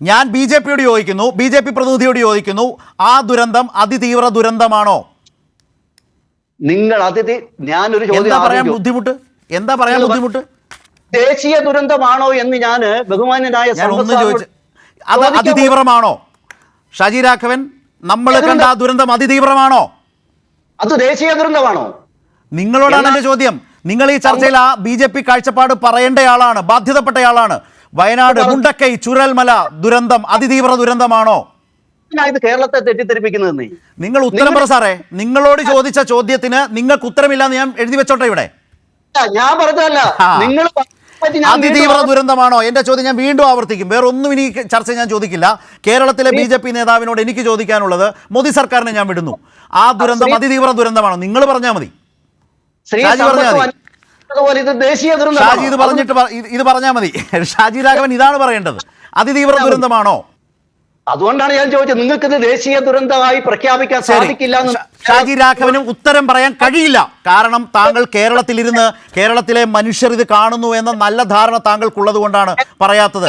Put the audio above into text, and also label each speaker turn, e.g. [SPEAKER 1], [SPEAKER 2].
[SPEAKER 1] ഞാൻ B J പിയോട് ചോദിക്കുന്നു, B J P പ്രതിനിധിയോട് ചോദിക്കുന്നു, ആ ദുരന്തം അതിതീവ്ര ദുരന്തമാണോ?
[SPEAKER 2] നിങ്ങൾ ഞാനൊരു
[SPEAKER 1] എന്താ പറയാൻ ബുദ്ധിമുട്ട്? എന്താ പറയാൻ ബുദ്ധിമുട്ട്?
[SPEAKER 2] ദേശീയ ദുരന്തമാണോ എന്ന് ഞാൻ ബഹുമാന്യനായ
[SPEAKER 1] ഞാൻ ഒന്ന് ചോദിച്ചു, അത് അതിതീവ്രമാണോ? ഷാജി രാഘവൻ, നമ്മൾ കണ്ട ആ ദുരന്തം അതിതീവ്രമാണോ?
[SPEAKER 2] അത് ദേശീയ ദുരന്തമാണോ?
[SPEAKER 1] നിങ്ങളോടാണ് എന്റെ ചോദ്യം. നിങ്ങൾ ഈ ചർച്ചയിൽ ആ ബി ജെ പി കാഴ്ചപ്പാട് പറയേണ്ടയാളാണ്, ബാധ്യതപ്പെട്ടയാളാണ്. വയനാട് മുണ്ടക്കൈ ചുരൽമല ദുരന്തം അതിതീവ്ര ദുരന്തമാണോ?
[SPEAKER 2] ഇത് കേരളത്തെ തെറ്റിദ്ധരിപ്പിക്കുന്നത്.
[SPEAKER 1] നിങ്ങൾ ഉത്തരം പറ സാറേ. നിങ്ങളോട് ചോദിച്ച ചോദ്യത്തിന് നിങ്ങൾക്ക് ഉത്തരമില്ലാന്ന് ഞാൻ എഴുതി വെച്ചോട്ടെ ഇവിടെ.
[SPEAKER 2] ഞാൻ പറഞ്ഞതല്ല, നിങ്ങൾ
[SPEAKER 1] അതിതീവ്ര ദുരന്തമാണോ? എന്റെ ചോദ്യം ഞാൻ വീണ്ടും ആവർത്തിക്കും. വേറെ ഒന്നും ഇനി ചർച്ച ഞാൻ ചോദിക്കില്ല. കേരളത്തിലെ ബി ജെ പി നേതാവിനോട് എനിക്ക് ചോദിക്കാനുള്ളത്, മോദി സർക്കാരിനെ ഞാൻ വിടുന്നു, ആ ദുരന്തം അതിതീവ്ര ദുരന്തമാണോ? നിങ്ങൾ പറഞ്ഞാൽ മതി. ഷാജി പറഞ്ഞാൽ മതി. ഷാജി ഇത് പറഞ്ഞിട്ട് ഇത് പറഞ്ഞാൽ മതി. ഷാജി രാഘവൻ ഇതാണ് പറയേണ്ടത്. അതിതീവ്ര ദുരന്തമാണോ?
[SPEAKER 2] അതുകൊണ്ടാണ് ഞാൻ ചോദിച്ചത്. നിങ്ങൾക്ക് ഇത് ദേശീയ ദുരന്തമായി പ്രഖ്യാപിക്കാൻ സാധിക്കില്ല.
[SPEAKER 1] ഷാജി രാഘവനും ഉത്തരം പറയാൻ കഴിയില്ല. കാരണം താങ്കൾ കേരളത്തിലിരുന്ന് കേരളത്തിലെ മനുഷ്യർ ഇത് കാണുന്നു എന്ന നല്ല ധാരണ താങ്കൾക്കുള്ളത് കൊണ്ടാണ് പറയാത്തത്.